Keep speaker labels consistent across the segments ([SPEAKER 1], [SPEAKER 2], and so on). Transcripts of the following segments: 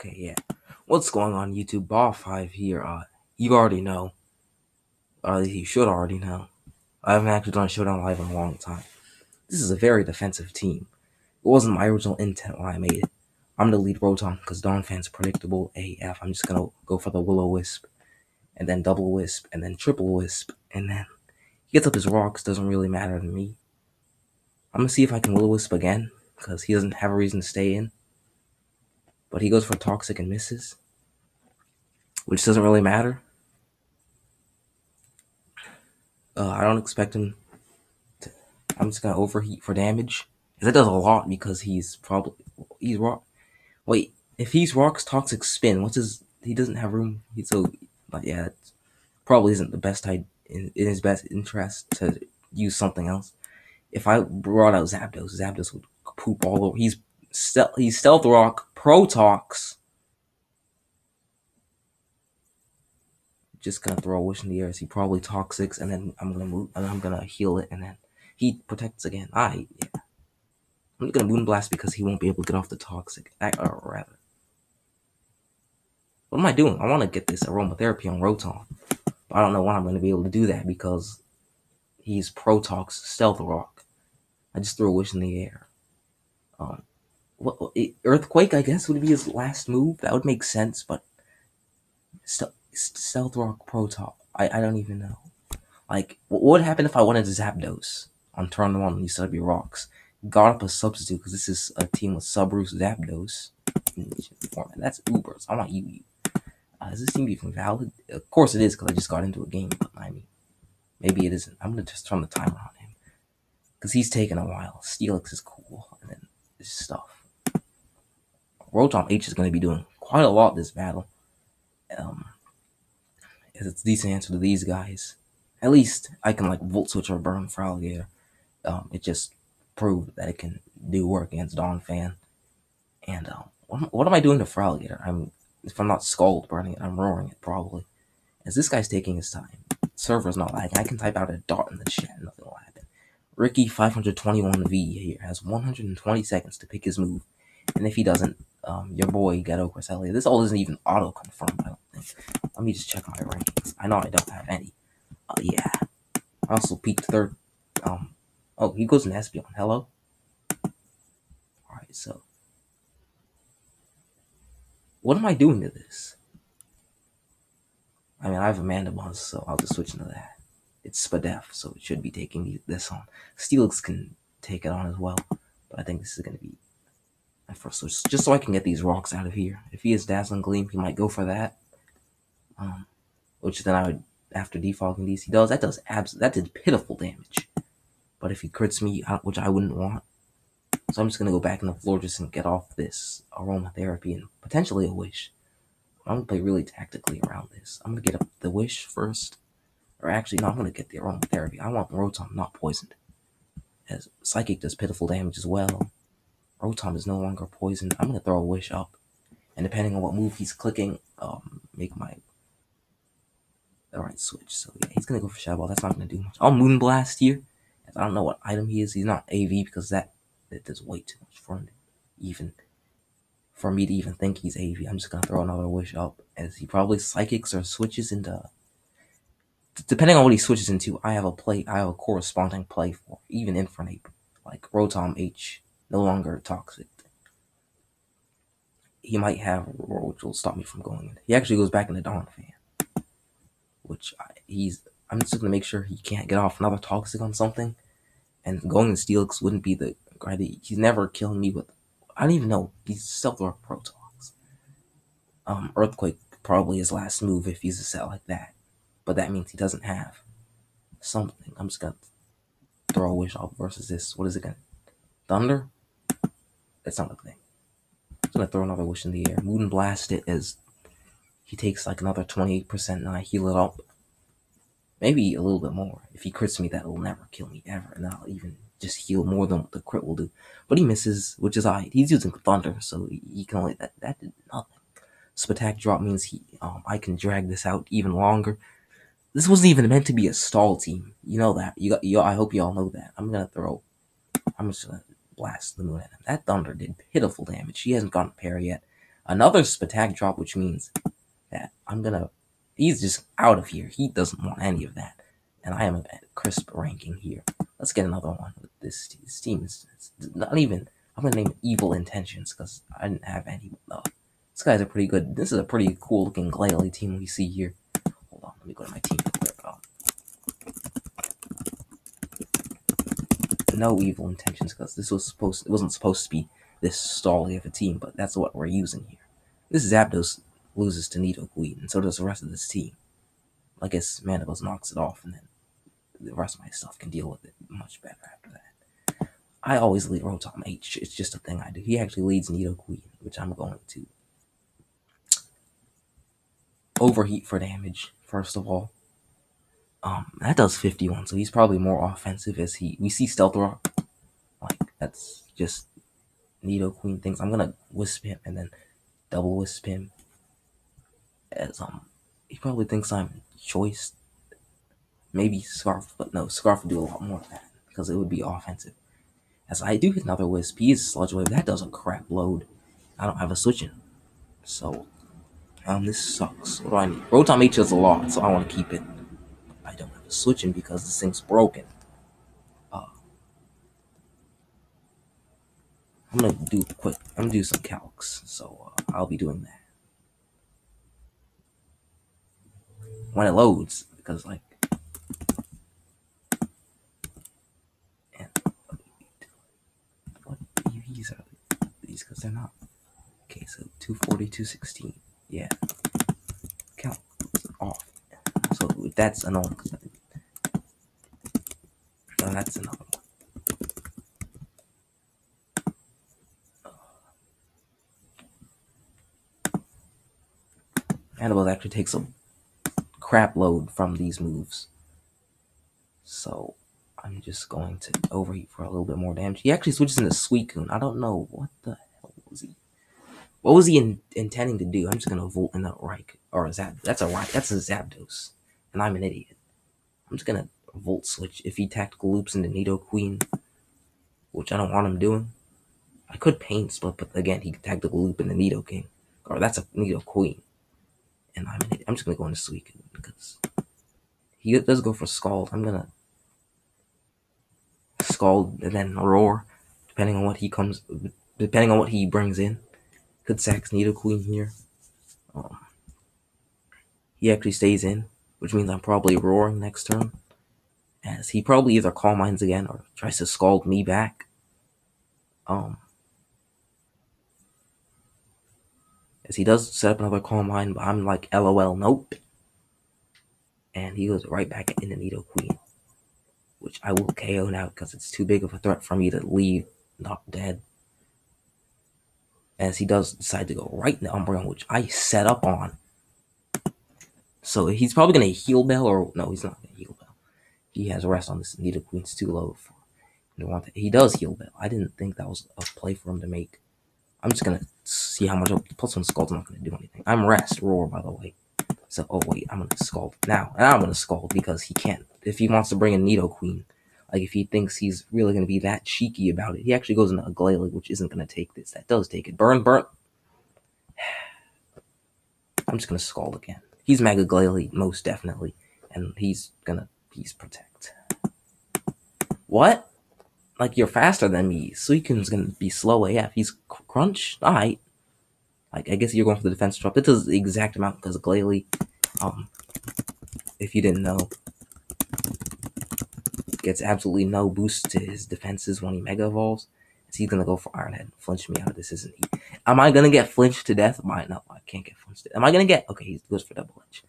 [SPEAKER 1] Okay, yeah. What's going on, YouTube? BAW5 here. You already know. You should already know. I haven't actually done Showdown live in a long time. This is a very defensive team. It wasn't my original intent when I made it. I'm gonna lead Rotom because Dawn Fan's predictable AF. I'm just gonna go for the Will-O-Wisp, and then Double Wisp, and then Triple Wisp, and then he gets up his rocks. Doesn't really matter to me. I'm gonna see if I can Will-O-Wisp again because he doesn't have a reason to stay in. But he goes for Toxic and misses, which doesn't really matter. I don't expect him to. I'm just gonna overheat for damage. That does a lot because he's rock. Wait, if he's rocks toxic spin, what's his? He doesn't have room. But yeah, it probably isn't the best in his best interest to use something else. If I brought out Zapdos would poop all over. He's Stealth Rock, Protox. Just gonna throw a wish in the air. He probably Toxics, and then I'm gonna move, and I'm gonna heal it, and then he protects again. I'm gonna Moonblast because he won't be able to get off the Toxic. Or rather, what am I doing? I want to get this Aromatherapy on Rotom, but I don't know when I'm gonna be able to do that because he's Protox Stealth Rock. I just threw a wish in the air. Earthquake, I guess, would be his last move. That would make sense, but Stealth Rock Protox. I don't even know. Like, what would happen if I wanted to Zapdos on turn 1 instead of your rocks? Got up a substitute because this is a team with Subroost Zapdos. That's Ubers. I want you. Is this team even valid? Of course it is because I just got into a game. But I mean, maybe it isn't. I'm gonna just turn the timer on him because he's taking a while. Steelix is cool, and then this stuff. Rotom H is gonna be doing quite a lot this battle. It's a decent answer to these guys. At least I can like Volt Switch or Burn for Alligator. It just proved that it can do work against Dawn Fan. And what am I doing to Fralligator? If I'm not Scald burning it, I'm roaring it probably. As this guy's taking his time. Server's not lagging. I can type out a dot in the chat, nothing will happen. Ricky 521V here has 120 seconds to pick his move. And if he doesn't, your boy Ghetto Cresselia. This all isn't even auto confirmed, I don't think. Let me just check my rankings. I know I don't have any. Yeah. I also peaked third. Oh, he goes in Espeon. Hello? Alright, so. What am I doing to this? I mean, I have Amanda Buzz, so I'll just switch into that. It's Spadef, so it should be taking this on. Steelix can take it on as well, but I think this is going to be my first switch, just so I can get these rocks out of here. If he has Dazzling Gleam, he might go for that. Which then I would, after defaulting these, that did pitiful damage. But if he crits me, which I wouldn't want, so I'm just going to go back in the floor just and get off this Aromatherapy and potentially a Wish. I'm going to play really tactically around this. I'm going to get up the Wish first. Or actually, no, I'm going to get the Aromatherapy. I want Rotom not poisoned. As Psychic does pitiful damage as well. Rotom is no longer poisoned. I'm going to throw a Wish up. And depending on what move he's clicking, make my... Alright, switch. So yeah, he's going to go for Shadow Ball. That's not going to do much. I'll Moonblast here. I don't know what item he is. He's not AV because that does way too much for me to even think he's AV. I'm just gonna throw another Wish up as he probably Psychics or switches into. Depending on what he switches into, I have a corresponding play for. Even Infernape, like Rotom H, no longer toxic. He might have a Roar which will stop me from going in. He actually goes back into Dawn Fan, which I'm just gonna make sure he can't get off another toxic on something. And going to Steelix wouldn't be the guy that he's never killing me with. I don't even know. He's Stealth Rock Protox. Earthquake probably his last move if he's a set like that. But that means he doesn't have something. I'm just gonna throw a Wish up versus this. What is it gonna? Thunder? That's not a thing. I'm gonna throw another Wish in the air. Moonblast it as he takes like another 28% and I heal it up. Maybe a little bit more. If he crits me, that will never kill me ever, and I'll even just heal more than what the crit will do. But he misses, which is alright. He's using Thunder, so he can only that did nothing. Spatak drop means I can drag this out even longer. This wasn't even meant to be a stall team. You know that. I hope you all know that. I'm just gonna blast the moon at him. That Thunder did pitiful damage. He hasn't gotten a pair yet. Another attack drop, which means that he's just out of here. He doesn't want any of that. And I am at crisp ranking here. Let's get another one with this team. This team is not even, I'm going to name it Evil Intentions because I didn't have any. This guy's a pretty good, this is a pretty cool looking Glalie team we see here. Hold on, let me go to my team real quick. No Evil Intentions because it wasn't supposed to be this stally of a team, but that's what we're using here. This Zapdos loses to Nidoqueen, and so does the rest of this team. I guess Mandibles knocks it off, and then the rest of my stuff can deal with it much better after that. I always lead Rotom H. It's just a thing I do. He actually leads Nidoqueen, which I'm going to overheat for damage, first of all. That does 51, so he's probably more offensive as we see Stealth Rock. Like, that's just Nidoqueen things. I'm gonna Wisp him and then double Wisp him. As he probably thinks I'm Choice. Maybe Scarf, but no, Scarf would do a lot more of that because it would be offensive. As I do hit another Wisp, he is Sludge Wave. That does a crap load. I don't have a switch in. So, this sucks. What do I need? Rotom H does a lot, so I want to keep it. I don't have a switch in because this thing's broken. I'm gonna do some calcs, so I'll be doing that when it loads, because like, and what EVs are these? Because they're not. Okay, so 240, 216. Yeah, calc off. So that's annoying. No, that's another one. Annabelle actually takes a crap load from these moves. So I'm just going to overheat for a little bit more damage. He actually switches into Suicune. I don't know what the hell was he. What was he intending to do? I'm just gonna Volt in the Reich or a Zapdos. That's a Zapdos, and I'm an idiot. I'm just gonna Volt switch if he tactical loops into Nidoqueen, which I don't want him doing. I could Pain Split, but again, he could tactical loop into Nidoking, or that's a Nidoqueen. And I'm just gonna go into Suicune because he does go for Scald. I'm gonna Scald and then Roar, depending on what he brings in. Could sax Nidoqueen here. He actually stays in, which means I'm probably Roaring next turn, as he probably either Calm Minds again or tries to Scald me back. As he does set up another Calm Mind, but I'm like, LOL, nope. And he goes right back into Nidoqueen, which I will KO now because it's too big of a threat for me to leave not dead. As he does decide to go right into Umbreon, which I set up on. So he's probably going to Heal Bell, or no, he's not going to Heal Bell. He has Rest on this. Nidoqueen's too low for him. He does Heal Bell. I didn't think that was a play for him to make. I'm just going to see how much. Plus one Scald's not going to do anything. I'm Rest, Roar, by the way. So, oh wait, I'm going to Scald now. And I'm going to Scald because he can't. If he wants to bring in Nidoqueen, like if he thinks he's really going to be that cheeky about it, he actually goes into a Glalie, which isn't going to take this. That does take it. Burn. I'm just going to Scald again. He's Mega Glalie, most definitely. And he's Protect. What? Like, you're faster than me. Suicune's going to be slow AF. He's Crunch? Alright. Like, I guess you're going for the defense drop. It does the exact amount because Glalie, if you didn't know, gets absolutely no boost to his defenses when he Mega Evolves. So he's going to go for Iron Head. Flinch me out of this, isn't he? Am I going to get flinched to death? No, I can't get flinched. Am I going to get... Okay, he goes for Double Edge.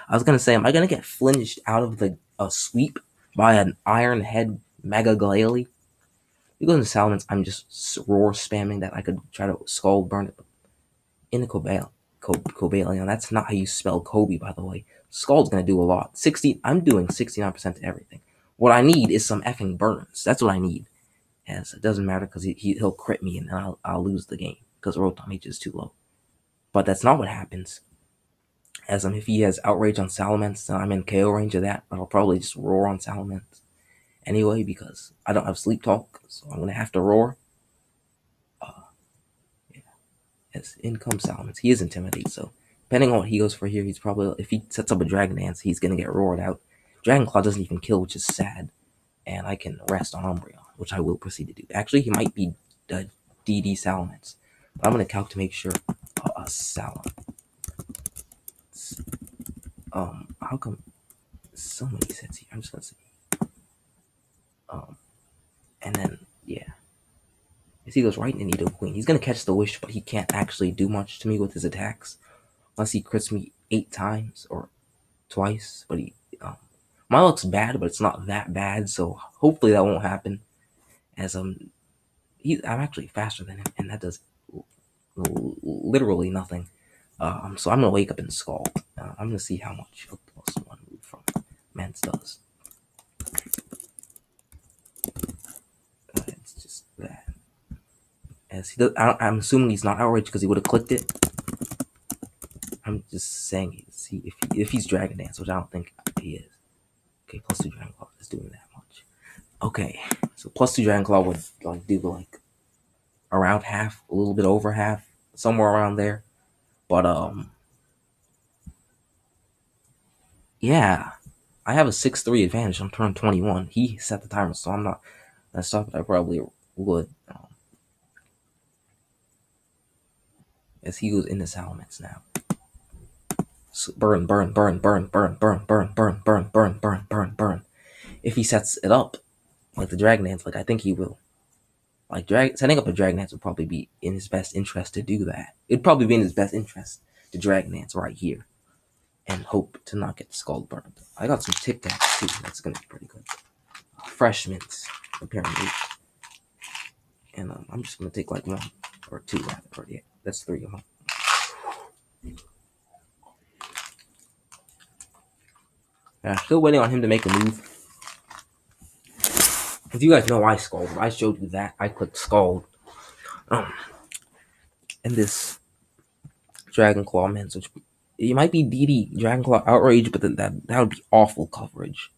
[SPEAKER 1] I was going to say, am I going to get flinched out of the sweep by an Iron Head Mega Glalie? He goes into Salamence. I'm just Roar spamming that. I could try to Scald burn it. But in the Cobalion, that's not how you spell Kobe, by the way. Scald's going to do a lot. I'm doing 69% to everything. What I need is some effing burns. That's what I need. As it doesn't matter because he'll crit me and then I'll lose the game because Rotom H is too low. But that's not what happens. As if he has Outrage on Salamence, then I'm in KO range of that. But I'll probably just Roar on Salamence anyway because I don't have Sleep Talk, so I'm gonna have to Roar. Yeah. As income Salamence, he is Intimidate, so depending on what he goes for here, he's probably, if he sets up a Dragon Dance, he's gonna get roared out. Dragon Claw doesn't even kill, which is sad. And I can rest on Umbreon, which I will proceed to do. Actually, he might be DD Salamence, but I'm gonna calc to make sure. Salamence. How come so many sets here? I'm just gonna say. And then yeah. As he goes right into Nido Queen, he's gonna catch the wish, but he can't actually do much to me with his attacks. Unless he crits me 8 times or twice. But he mine looks bad, but it's not that bad, so hopefully that won't happen. As I'm actually faster than him, and that does literally nothing. So I'm gonna wake up and Scald. I'm gonna see how much a +1 move from Mance does. It's just that. As he does, I'm assuming he's not outraged because he would have clicked it. I'm just saying if he's Dragon Dance, which I don't think he is. Okay, +2 Dragon Claw is doing that much. Okay, so +2 Dragon Claw would do like around half, a little bit over half, somewhere around there. But yeah, I have a 6-3 advantage on turn 21. He set the timer, so I'm not gonna stop it. I probably would. As he goes into Salamence now. So burn. If he sets it up like the Dragon Dance, like I think he will. Like setting up a Dragon Dance would probably be in his best interest to do that. It'd probably be in his best interest to Dragon Dance right here and hope to not get Scald burned. I got some Tic Tacs too. That's gonna be pretty good. Fresh mints, apparently. And I'm just gonna take like 1 or 2 rather. Or, yeah, that's 3 of them. Still waiting on him to make a move. If you guys know I Scald, I showed you that. I clicked Scald. And this Dragon Claw Mance, which it might be DD Dragon Claw Outrage, but then that would be awful coverage.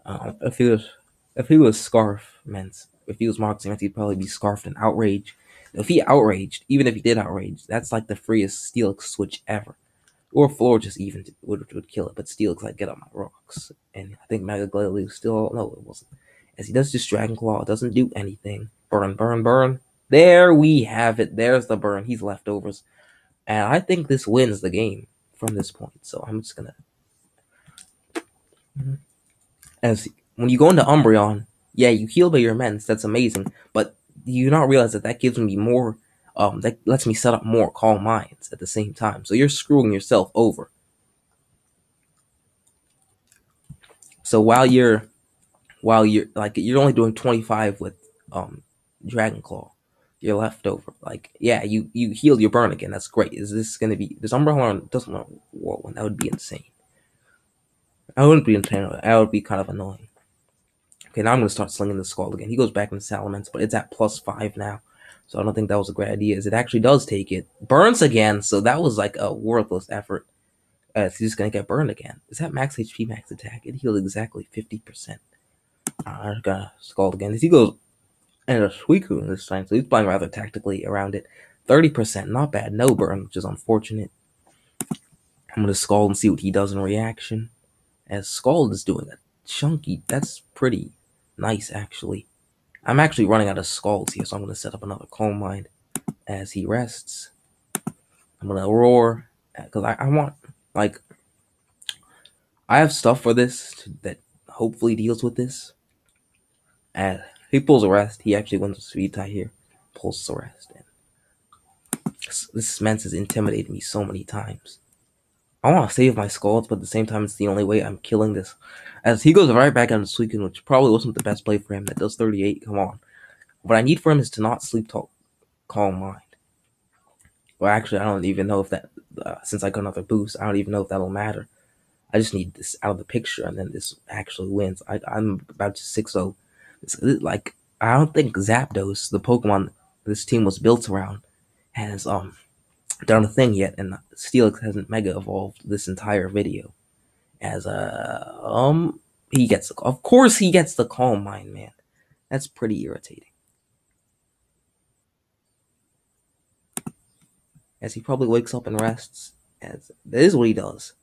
[SPEAKER 1] If he was Scarf Mance, if he was Moxie, he'd probably be Scarfed and Outrage. If he outraged, even if he did outrage, that's like the freest Steelix switch ever. Or Floor just even would kill it, but Steelix like get on my rocks. And I think Mega Glalie still, no, it wasn't. As he does just Dragon Claw, it doesn't do anything. Burn. There we have it. There's the burn. He's leftovers. And I think this wins the game from this point. So I'm just gonna. As when you go into Umbreon, yeah, you heal by your Mence. That's amazing. But you not realize that gives me more. That lets me set up more Calm Minds at the same time. So you're screwing yourself over. So while you're like you're only doing 25 with Dragon Claw, you're left over. Like yeah, you heal your burn again. That's great. Is this gonna be this Umbreon doesn't know what one? That would be insane. I wouldn't be insane. That would be kind of annoying. Okay, now I'm gonna start slinging the Scald again. He goes back into Salamence, but it's at +5 now. So I don't think that was a great idea. As it actually does take it. Burns again, so that was like a worthless effort. He's just gonna get burned again. Is that max HP, max attack? It healed exactly 50%. I'm gonna Scald again. As he goes and a Suicune this time, so he's playing rather tactically around it. 30%, not bad. No burn, which is unfortunate. I'm gonna Scald and see what he does in reaction. As Scald is doing a chunky, that's pretty nice actually. I'm actually running out of Scalds here, so I'm gonna set up another Calm Mind as he rests. I'm gonna roar because I want like I have stuff for this that hopefully deals with this. And he pulls a rest. He actually wins a speed tie here. Pulls a rest. And this Mance has intimidated me so many times. I want to save my Scalds, but at the same time, it's the only way I'm killing this. As he goes right back into Suicune, which probably wasn't the best play for him. That does 38. Come on. What I need for him is to not Sleep Talk Calm Mind. Well, actually, I don't even know if that, since I got another boost, I don't even know if that'll matter. I just need this out of the picture, and then this actually wins. I'm about to 6-0. Like, I don't think Zapdos, the Pokemon this team was built around, has done a thing yet, and Steelix hasn't Mega Evolved this entire video. As he gets of course he gets the Calm Mind, man. That's pretty irritating. as he probably wakes up and rests. As that is what he does.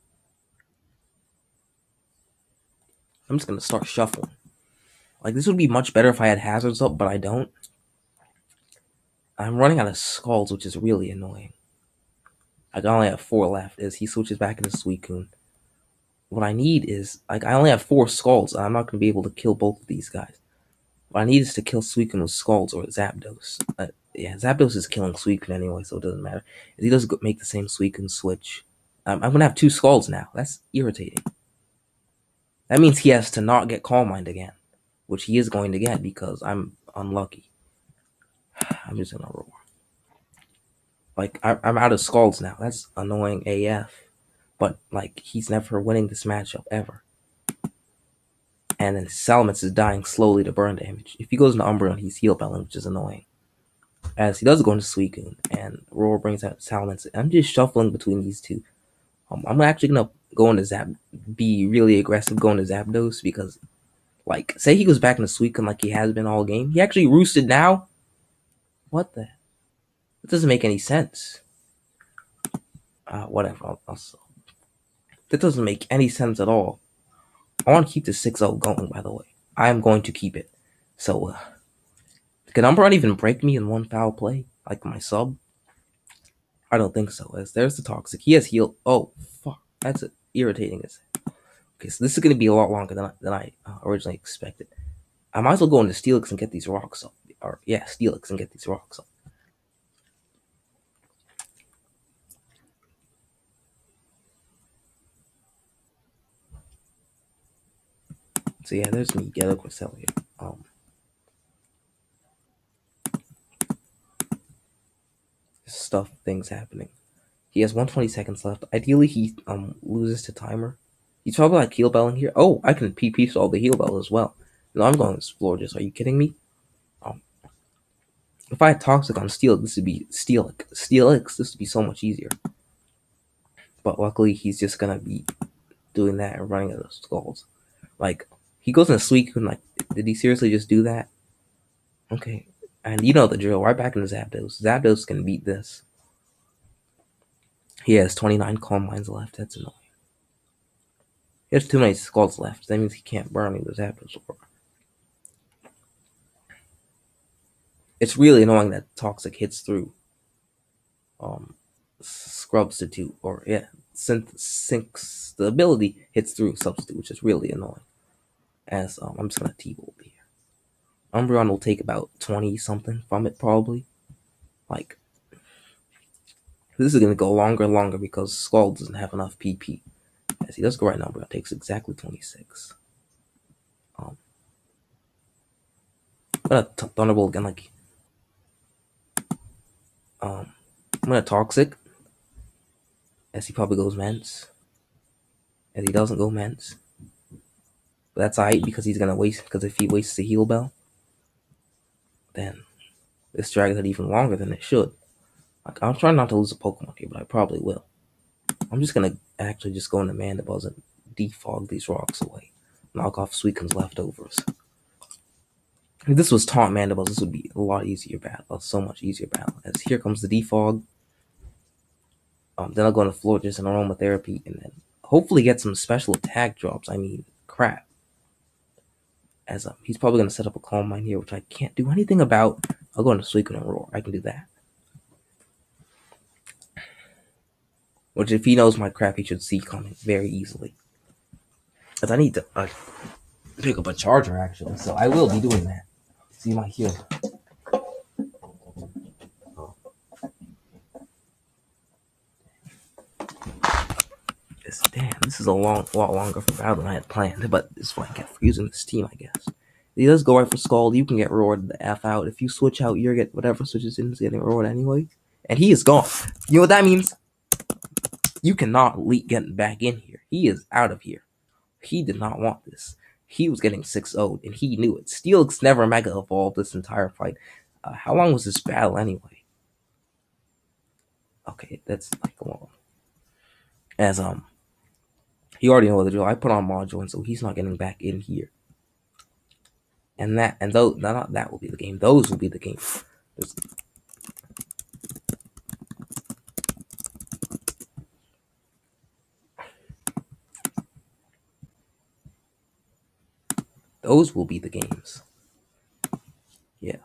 [SPEAKER 1] I'm just gonna start shuffling. Like, this would be much better if I had hazards up, but I don't. I'm running out of skulls, which is really annoying. I only have 4 left as he switches back into Suicune. What I need is, like, I only have 4 skulls, and I'm not going to be able to kill both of these guys. What I need is to kill Suicune with skulls or Zapdos. Yeah, Zapdos is killing Suicune anyway, so it doesn't matter. If he does make the same Suicune switch, I'm going to have 2 skulls now. That's irritating. That means he has to not get Calm Mind again, which he is going to get because I'm unlucky. I'm just going to roar. Like, I'm out of skulls now. That's annoying AF. But, like, he's never winning this matchup ever. And then Salamence is dying slowly to burn damage. If he goes into Umbreon, he's heal belling, which is annoying. As he does go into Suicune, and Roar brings out Salamence. I'm just shuffling between these two. I'm actually going to go into be really aggressive going to Zapdos, because, like, say he goes back into Suicune like he has been all game. He actually roosted now? What the? That doesn't make any sense. Whatever. That doesn't make any sense at all. I want to keep the 6-0 going, by the way. I am going to keep it. So, can Umbreon even break me in one foul play? Like my sub? I don't think so. As there's the Toxic. He has healed. Oh, fuck. That's irritating. Okay, so this is going to be a lot longer than I originally expected. I might as well go into Steelix and get these rocks up. Or, yeah, Steelix and get these rocks up. So yeah, there's me, Ghetto Cresselia. Things happening. He has 120 seconds left. Ideally, he loses to Timer. He's probably like heal belling here. Oh, I can PP solve the heal bell as well. No, I'm going to explore this. Are you kidding me? If I had Toxic on Steel, this would be Steelix. This would be so much easier. But luckily, he's just gonna be doing that and running out of skulls. Like, he goes in a Suicune. Like, did he seriously just do that? Okay, and you know the drill. Right back into Zapdos. Zapdos can beat this. He has 29 Calm Minds left. That's annoying. He has too many skulls left. That means he can't burn me with Zapdos. It's really annoying that Toxic hits through Substitute, or yeah, Syncs. The ability hits through Substitute, which is really annoying. As I'm just gonna T-Bolt here. Umbreon will take about 20 something from it probably. Like, this is gonna go longer and longer because Skull doesn't have enough PP. As he does go right now, Umbreon takes exactly 26. I'm gonna Thunderbolt again, like I'm gonna Toxic. As he probably goes Mence. As he doesn't go Mence. But that's alright because he's gonna waste, because if he wastes the heal bell, then this drags it even longer than it should. Like, I'm trying not to lose a Pokemon here, but I probably will. I'm just gonna actually just go into Mandibles and defog these rocks away. Knock off Suicune's leftovers. If this was Taunt Mandibles, this would be a lot easier battle. So much easier battle. As here comes the defog. Then I'll go into Florges and Aromatherapy, and then hopefully get some special attack drops. I mean, crap. As he's probably going to set up a Calm Mind here, which I can't do anything about. I'll go into Suicune and Roar. I can do that. Which, if he knows my crap, he should see coming very easily. As I need to pick up a charger, actually, so I will be doing that. See my heal. Damn, this is a lot longer for battle than I had planned, but it's what I get for using this team, I guess. If he does go right for Scald, you can get roared the F out. If you switch out, you're get whatever switches in is getting roared anyway. And he is gone. You know what that means? You cannot get back in here. He is out of here. He did not want this. He was getting 6-0'd, and he knew it. Steelix never Mega Evolved this entire fight. How long was this battle anyway? Okay, that's like long. As you already know the drill. I put on Module, and so he's not getting back in here. And that will be the game. Those will be the game. Those will be the games. Yeah.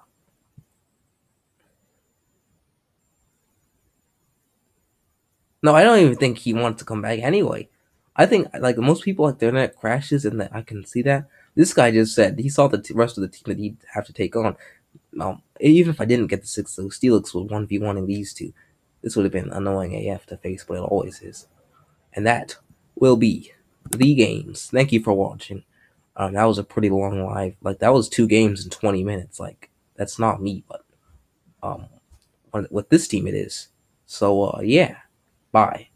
[SPEAKER 1] No, I don't even think he wanted to come back anyway. I think like most people, like their internet crashes, and that I can see that. This guy just said he saw the rest of the team that he'd have to take on. Even if I didn't get the 6, so Steelix would 1v1 in these two. This would have been annoying AF to face, but it always is. And that will be the games. Thank you for watching. That was a pretty long live. Like that was 2 games in 20 minutes. Like that's not me, but with this team it is. So yeah, bye.